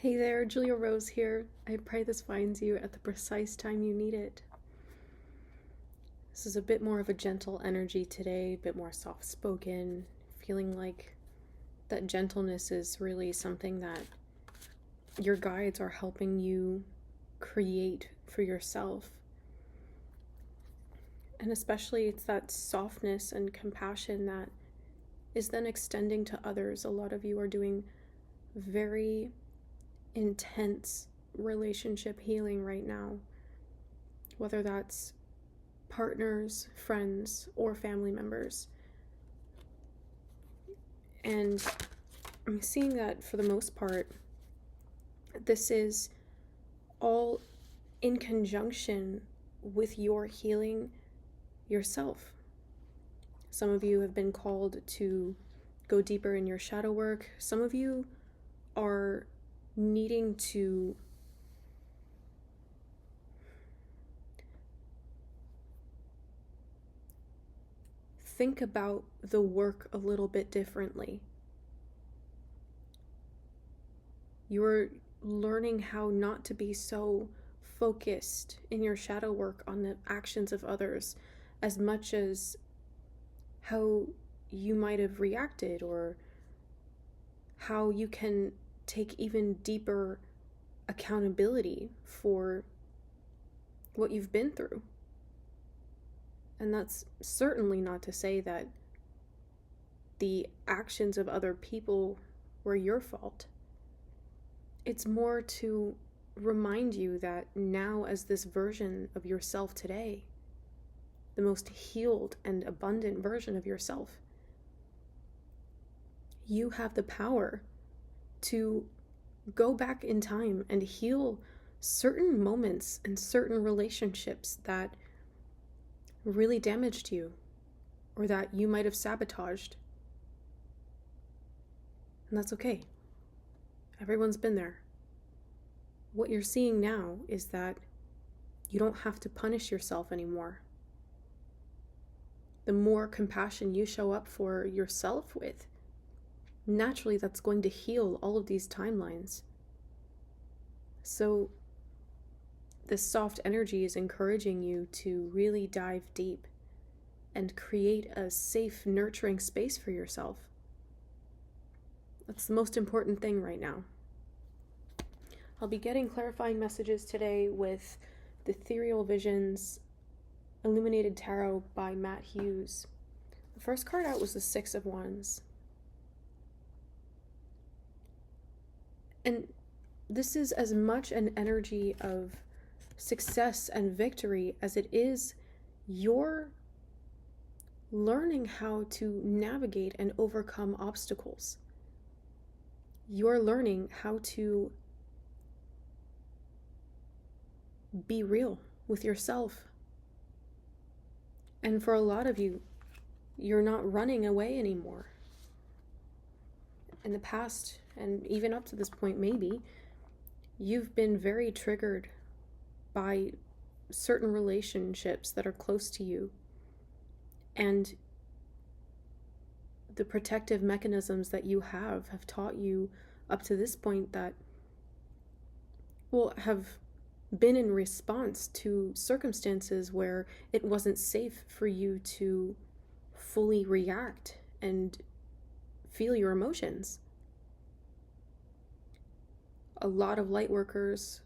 Hey there, Julia Rose here. I pray this finds you at the precise time you need it. This is a bit more of a gentle energy today, a bit more soft-spoken, feeling like that gentleness is really something that your guides are helping you create for yourself. And especially it's that softness and compassion that is then extending to others. A lot of you are doing very intense relationship healing right now, whether that's partners, friends, or family members. And I'm seeing that for the most part, this is all in conjunction with your healing yourself. Some of you have been called to go deeper in your shadow work. Some of you are needing to think about the work a little bit differently. You're learning how not to be so focused in your shadow work on the actions of others as much as how you might have reacted, or how you can take even deeper accountability for what you've been through. And that's certainly not to say that the actions of other people were your fault. It's more to remind you that now, as this version of yourself today, the most healed and abundant version of yourself, you have the power to go back in time and heal certain moments and certain relationships that really damaged you, or that you might have sabotaged. And that's okay. Everyone's been there. What you're seeing now is that you don't have to punish yourself anymore. The more compassion you show up for yourself with, naturally that's going to heal all of these timelines. So this soft energy is encouraging you to really dive deep and create a safe, nurturing space for yourself. That's the most important thing right now. I'll be getting clarifying messages today with the Ethereal Visions Illuminated Tarot by Matt Hughes. The first card out was the Six of Wands. And this is as much an energy of success and victory as it is your learning how to navigate and overcome obstacles. You're learning how to be real with yourself. And for a lot of you, you're not running away anymore. In the past, and even up to this point maybe, you've been very triggered by certain relationships that are close to you. And the protective mechanisms that you have taught you up to this point that, well, have been in response to circumstances where it wasn't safe for you to fully react and feel your emotions. A lot of light workers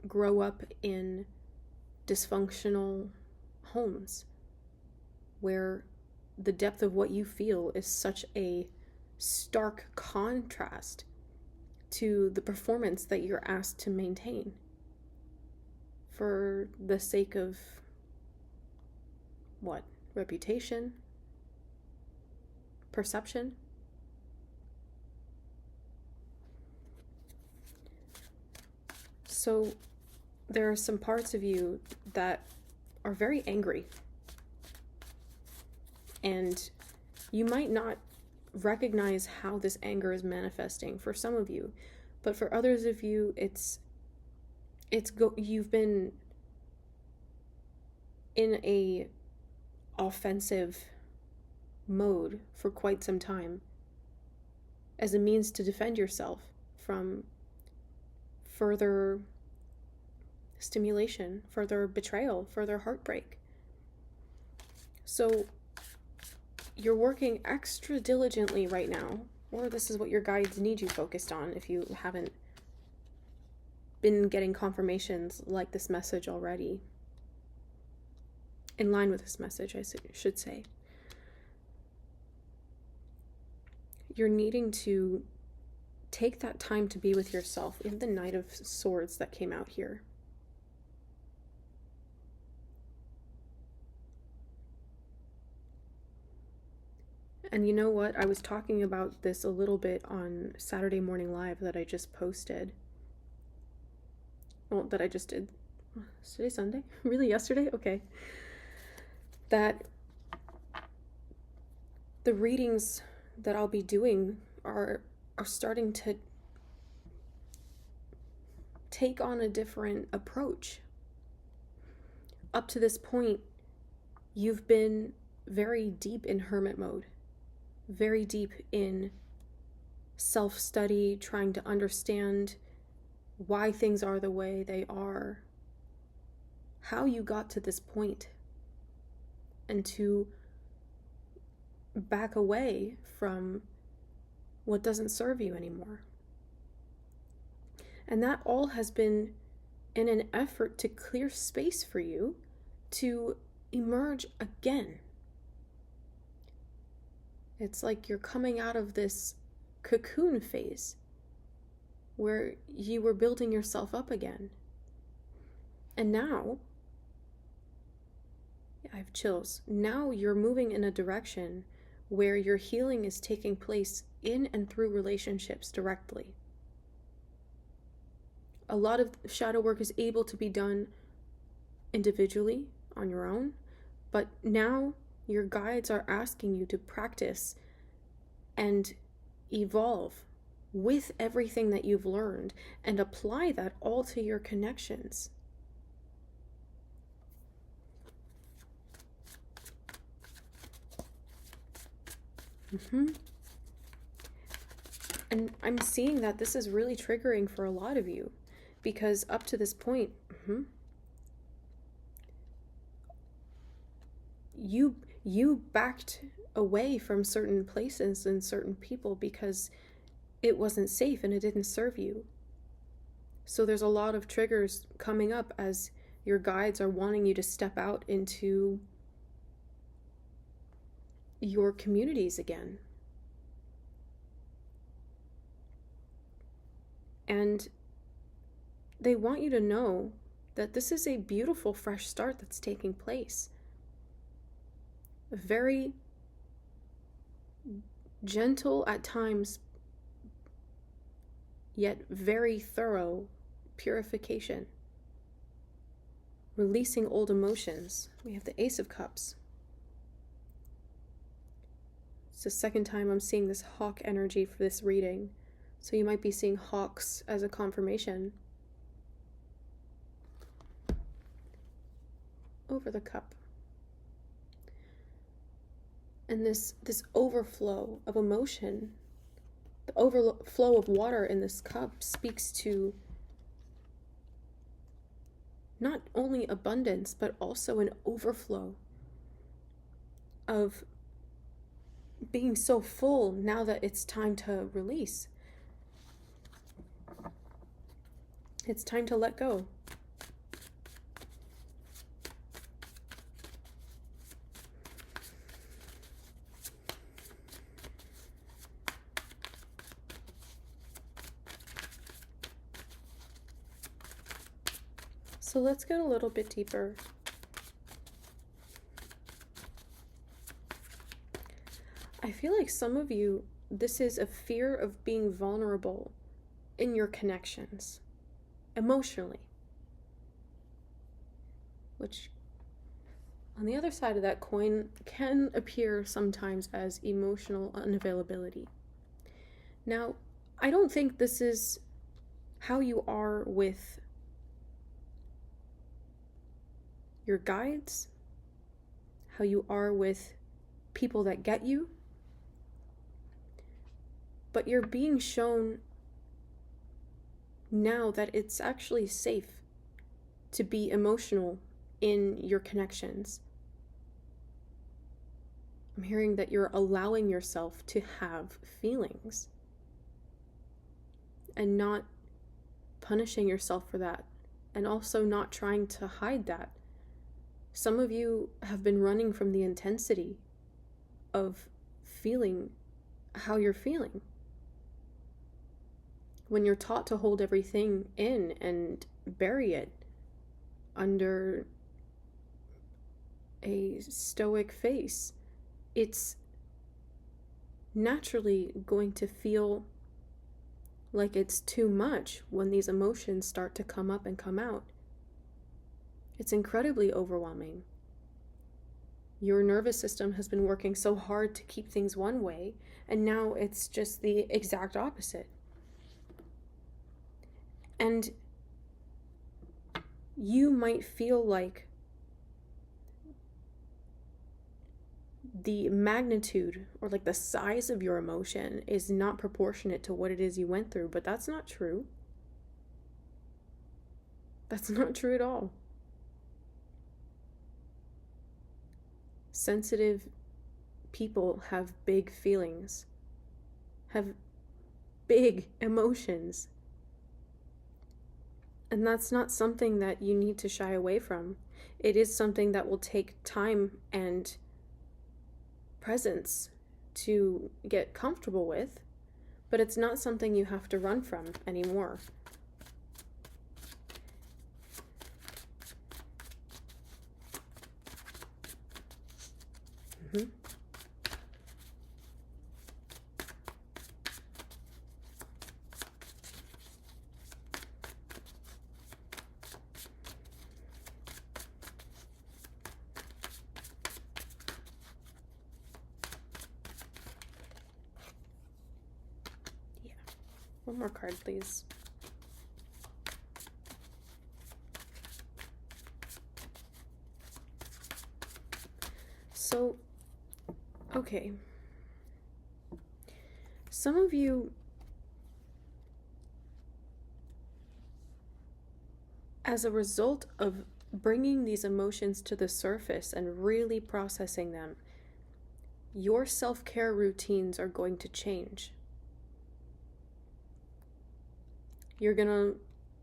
grow up in dysfunctional homes where the depth of what you feel is such a stark contrast to the performance that you're asked to maintain for the sake of what? Reputation? Perception? So there are some parts of you that are very angry, and you might not recognize how this anger is manifesting for some of you, but for others of you, you've been in a offensive mode for quite some time as a means to defend yourself from further stimulation, further betrayal, further heartbreak. So you're working extra diligently right now, or this is what your guides need you focused on if you haven't been getting confirmations like this message already. In line with this message, I should say. You're needing to take that time to be with yourself in the Knight of Swords that came out here. And you know what? I was talking about this a little bit on Saturday Morning Live that I just posted. Well, that I just did. Is today Sunday? Really, yesterday? Okay. That the readings that I'll be doing are starting to take on a different approach. Up to this point, you've been very deep in hermit mode, very deep in self-study, trying to understand why things are the way they are, how you got to this point, and to back away from what doesn't serve you anymore. And that all has been in an effort to clear space for you to emerge again. It's like you're coming out of this cocoon phase where you were building yourself up again. And now, I have chills. Now you're moving in a direction where your healing is taking place in and through relationships directly. A lot of shadow work is able to be done individually on your own, but now your guides are asking you to practice and evolve with everything that you've learned and apply that all to your connections. And I'm seeing that this is really triggering for a lot of you, because up to this point, you backed away from certain places and certain people because it wasn't safe and it didn't serve you. So there's a lot of triggers coming up as your guides are wanting you to step out into your communities again. And they want you to know that this is a beautiful fresh start that's taking place. A very gentle at times, yet very thorough purification. Releasing old emotions. We have the Ace of Cups. It's the second time I'm seeing this hawk energy for this reading. So you might be seeing hawks as a confirmation. Over the cup. And this overflow of emotion, the overflow of water in this cup speaks to not only abundance, but also an overflow of being so full now that it's time to release. It's time to let go. So let's get a little bit deeper. I feel like some of you, this is a fear of being vulnerable in your connections, emotionally. Which, on the other side of that coin, can appear sometimes as emotional unavailability. Now, I don't think this is how you are with your guides, how you are with people that get you, but you're being shown now that it's actually safe to be emotional in your connections. I'm hearing that you're allowing yourself to have feelings and not punishing yourself for that, and also not trying to hide that. Some of you have been running from the intensity of feeling how you're feeling. When you're taught to hold everything in and bury it under a stoic face, it's naturally going to feel like it's too much when these emotions start to come up and come out. It's incredibly overwhelming. Your nervous system has been working so hard to keep things one way, and now it's just the exact opposite. And you might feel like the magnitude or like the size of your emotion is not proportionate to what it is you went through, but that's not true. That's not true at all. Sensitive people have big feelings, have big emotions. And that's not something that you need to shy away from. It is something that will take time and presence to get comfortable with, but it's not something you have to run from anymore. One more card, please. So, okay. Some of you, as a result of bringing these emotions to the surface and really processing them, your self-care routines are going to change. You're going to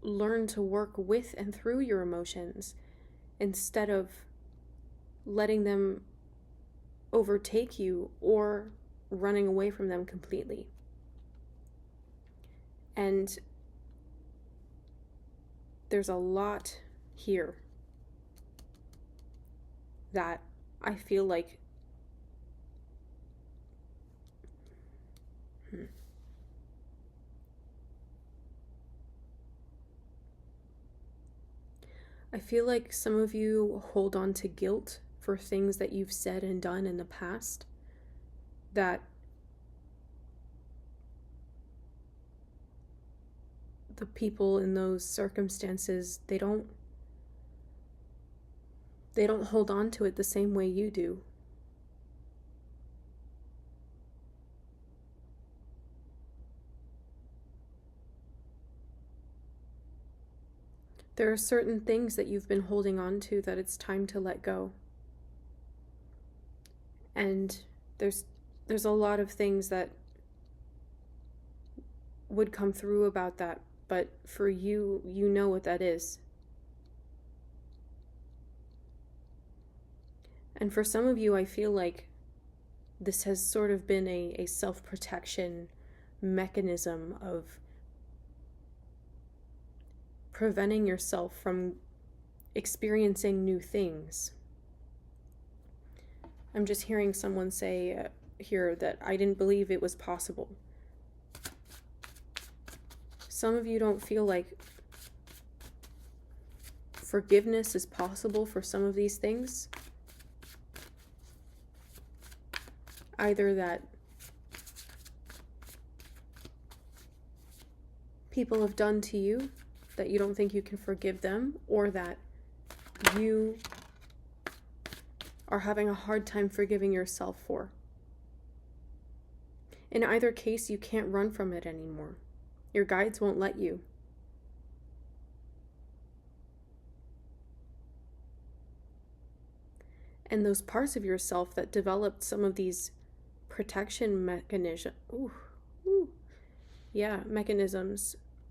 learn to work with and through your emotions instead of letting them overtake you or running away from them completely. And there's a lot here that I feel like I feel like some of you hold on to guilt for things that you've said and done in the past that the people in those circumstances, they don't hold on to it the same way you do. There are certain things that you've been holding on to that it's time to let go. And there's a lot of things that would come through about that, but for you, you know what that is. And for some of you, I feel like this has sort of been a self-protection mechanism of preventing yourself from experiencing new things. I'm just hearing someone say here that I didn't believe it was possible. Some of you don't feel like forgiveness is possible for some of these things. Either that people have done to you that you don't think you can forgive them, or that you are having a hard time forgiving yourself for. In either case, you can't run from it anymore. Your guides won't let you. And those parts of yourself that developed some of these protection mechanisms,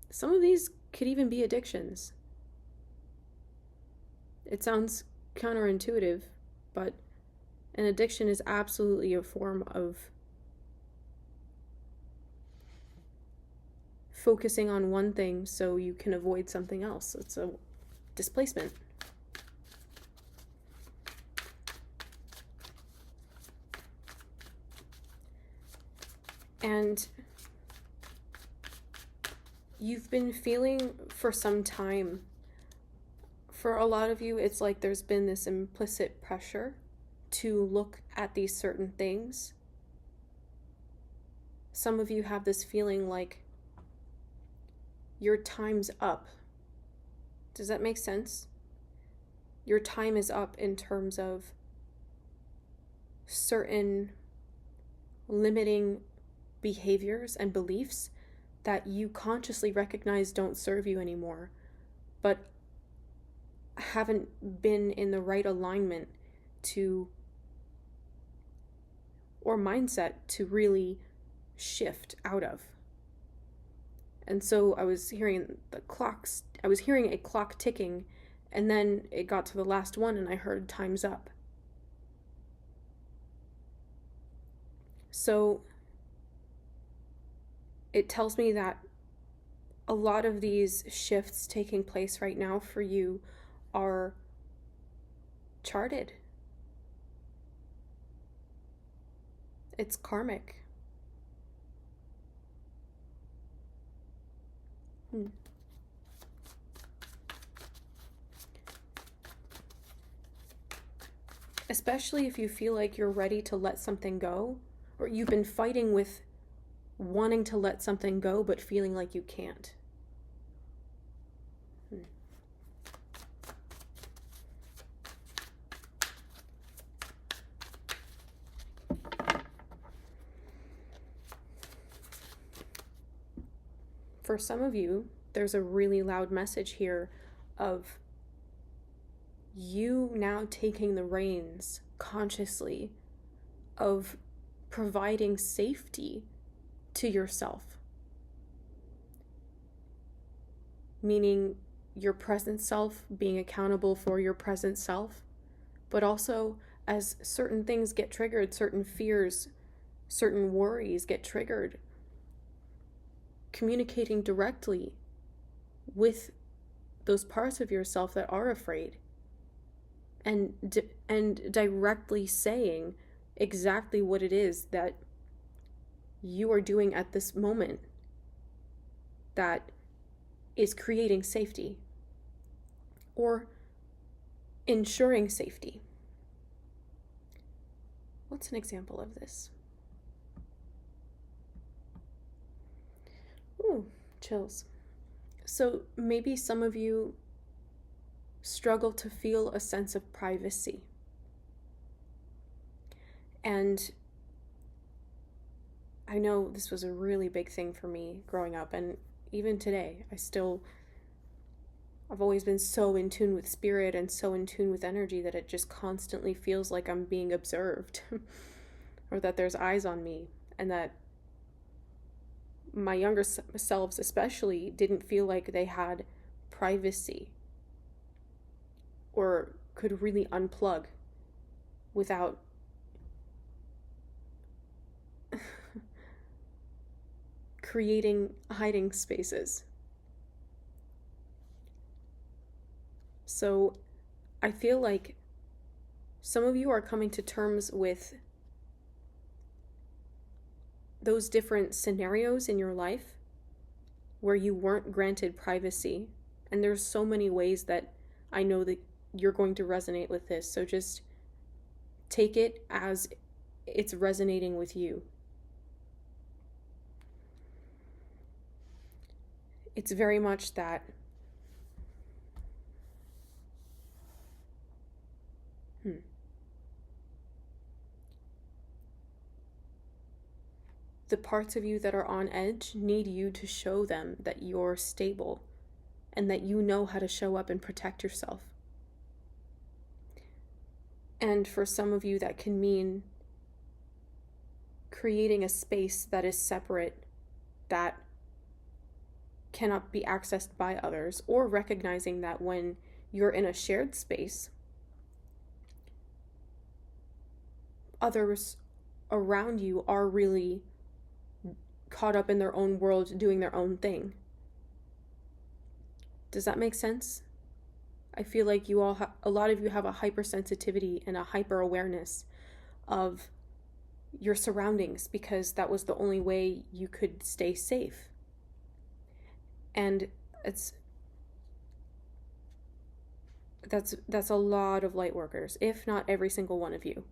some of these could even be addictions. It sounds counterintuitive, but an addiction is absolutely a form of focusing on one thing so you can avoid something else. It's a displacement. And you've been feeling for some time, for a lot of you, it's like there's been this implicit pressure to look at these certain things. Some of you have this feeling like your time's up. Does that make sense? Your time is up in terms of certain limiting behaviors and beliefs that you consciously recognize don't serve you anymore, but haven't been in the right alignment to, or mindset to really shift out of. And so I was hearing a clock ticking, and then it got to the last one and I heard time's up. So it tells me that a lot of these shifts taking place right now for you are charted. It's karmic. Especially if you feel like you're ready to let something go, or you've been fighting with wanting to let something go but feeling like you can't. For some of you, there's a really loud message here of you now taking the reins consciously of providing safety to yourself. Meaning your present self being accountable for your present self, but also as certain things get triggered, certain fears, certain worries get triggered, communicating directly with those parts of yourself that are afraid, and directly saying exactly what it is that you are doing at this moment that is creating safety or ensuring safety. What's an example of this? Ooh, chills. So maybe some of you struggle to feel a sense of privacy. And I know this was a really big thing for me growing up, and even today, I've always been so in tune with spirit and so in tune with energy that it just constantly feels like I'm being observed or that there's eyes on me, and that my younger selves especially didn't feel like they had privacy or could really unplug without creating hiding spaces. So I feel like some of you are coming to terms with those different scenarios in your life where you weren't granted privacy. And there's so many ways that I know that you're going to resonate with this. So just take it as it's resonating with you. It's very much that the parts of you that are on edge need you to show them that you're stable and that you know how to show up and protect yourself. And for some of you, that can mean creating a space that is separate, that cannot be accessed by others, or recognizing that when you're in a shared space, others around you are really caught up in their own world doing their own thing. Does that make sense? I feel like you all a lot of you have a hypersensitivity and a hyper awareness of your surroundings, because that was the only way you could stay safe. And that's a lot of light workers, if not every single one of you.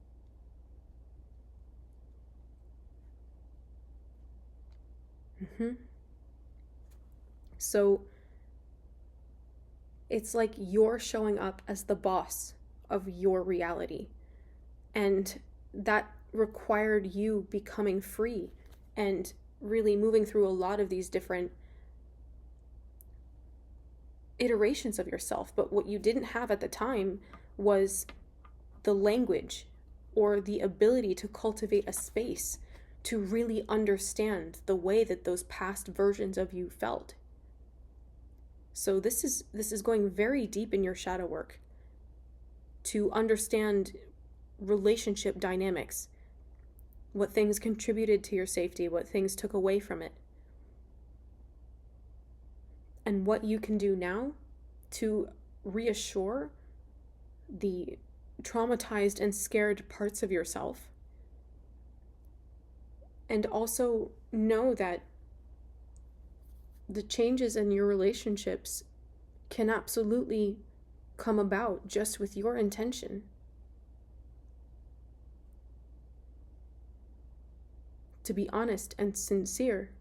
So it's like you're showing up as the boss of your reality, and that required you becoming free and really moving through a lot of these different iterations of yourself. But what you didn't have at the time was the language or the ability to cultivate a space to really understand the way that those past versions of you felt. So this is going very deep in your shadow work to understand relationship dynamics, what things contributed to your safety, what things took away from it, and what you can do now to reassure the traumatized and scared parts of yourself. And also know that the changes in your relationships can absolutely come about just with your intention. To be honest and sincere.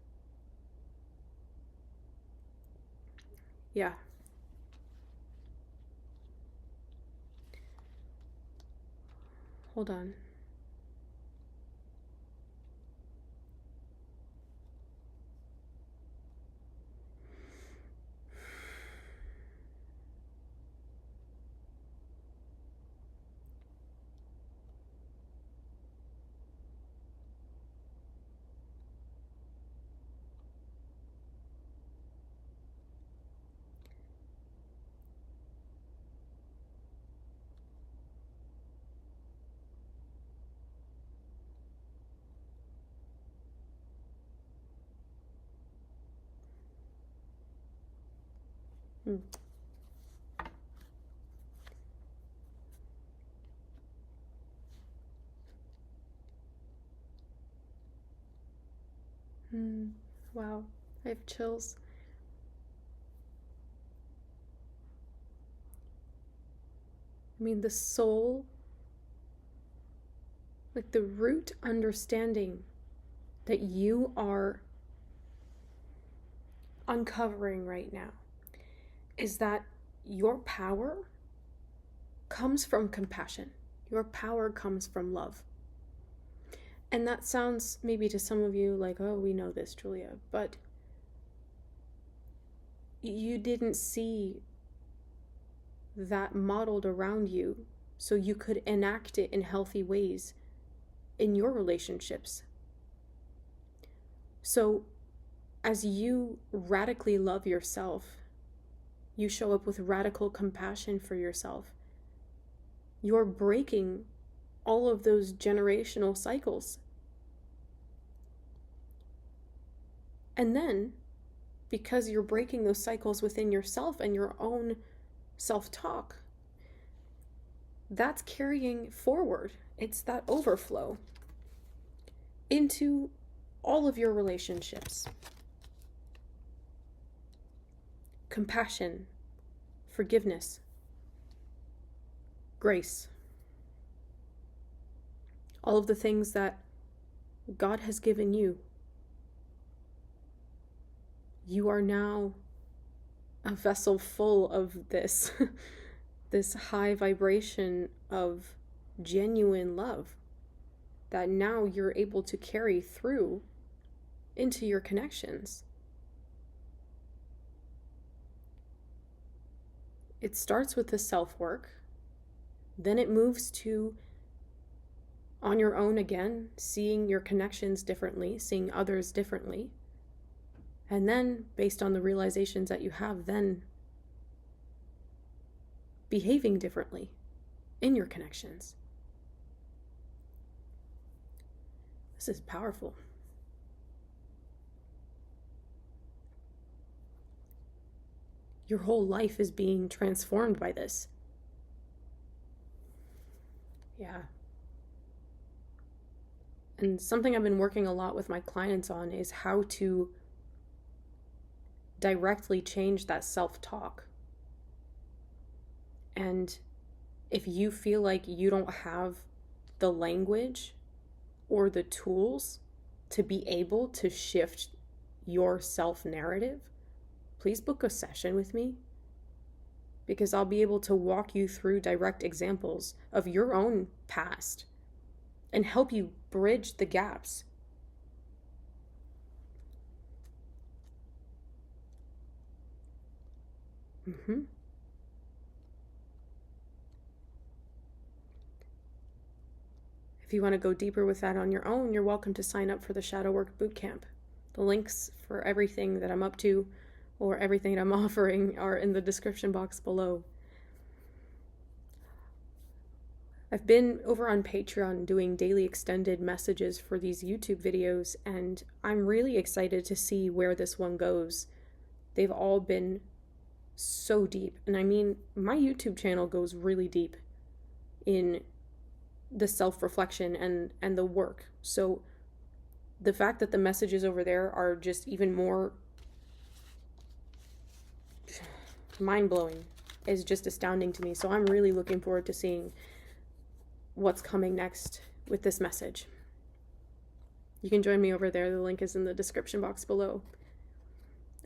Yeah. Hold on. Wow, I have chills. I mean, the soul, like the root understanding that you are uncovering right now, is that your power comes from compassion. Your power comes from love. And that sounds maybe to some of you like, oh, we know this, Julia, but you didn't see that modeled around you so you could enact it in healthy ways in your relationships. So as you radically love yourself, you show up with radical compassion for yourself. You're breaking all of those generational cycles. And then, because you're breaking those cycles within yourself and your own self-talk, that's carrying forward. It's that overflow into all of your relationships. Compassion, forgiveness, grace. All of the things that God has given you. You are now a vessel full of this, this high vibration of genuine love that now you're able to carry through into your connections. It starts with the self-work. Then it moves to, on your own again, seeing your connections differently, seeing others differently. And then, based on the realizations that you have, then behaving differently in your connections. This is powerful. Your whole life is being transformed by this. Yeah. And something I've been working a lot with my clients on is how to directly change that self-talk. And if you feel like you don't have the language or the tools to be able to shift your self-narrative, please book a session with me, because I'll be able to walk you through direct examples of your own past and help you bridge the gaps. If you want to go deeper with that on your own, you're welcome to sign up for the Shadow Work Bootcamp. The links for everything that I'm up to or everything that I'm offering are in the description box below. I've been over on Patreon doing daily extended messages for these YouTube videos, and I'm really excited to see where this one goes. They've all been so deep. And I mean, my YouTube channel goes really deep in the self-reflection and the work. So the fact that the messages over there are just even more mind-blowing is just astounding to me. So I'm really looking forward to seeing what's coming next with this message. You can join me over there. The link is in the description box below.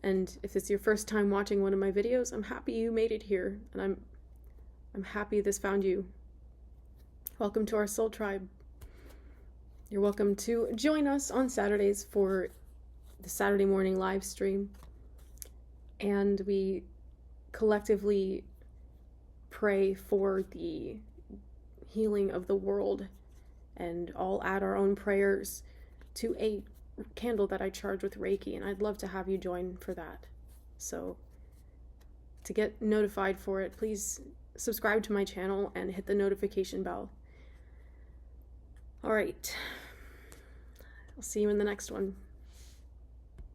And if it's your first time watching one of my videos, I'm happy you made it here, and I'm happy this found you. Welcome to our soul tribe. You're welcome to join us on Saturdays for the Saturday morning live stream, and we collectively pray for the healing of the world, and all add our own prayers to a candle that I charge with Reiki, and I'd love to have you join for that. So to get notified for it, please subscribe to my channel and hit the notification bell. All right, I'll see you in the next one.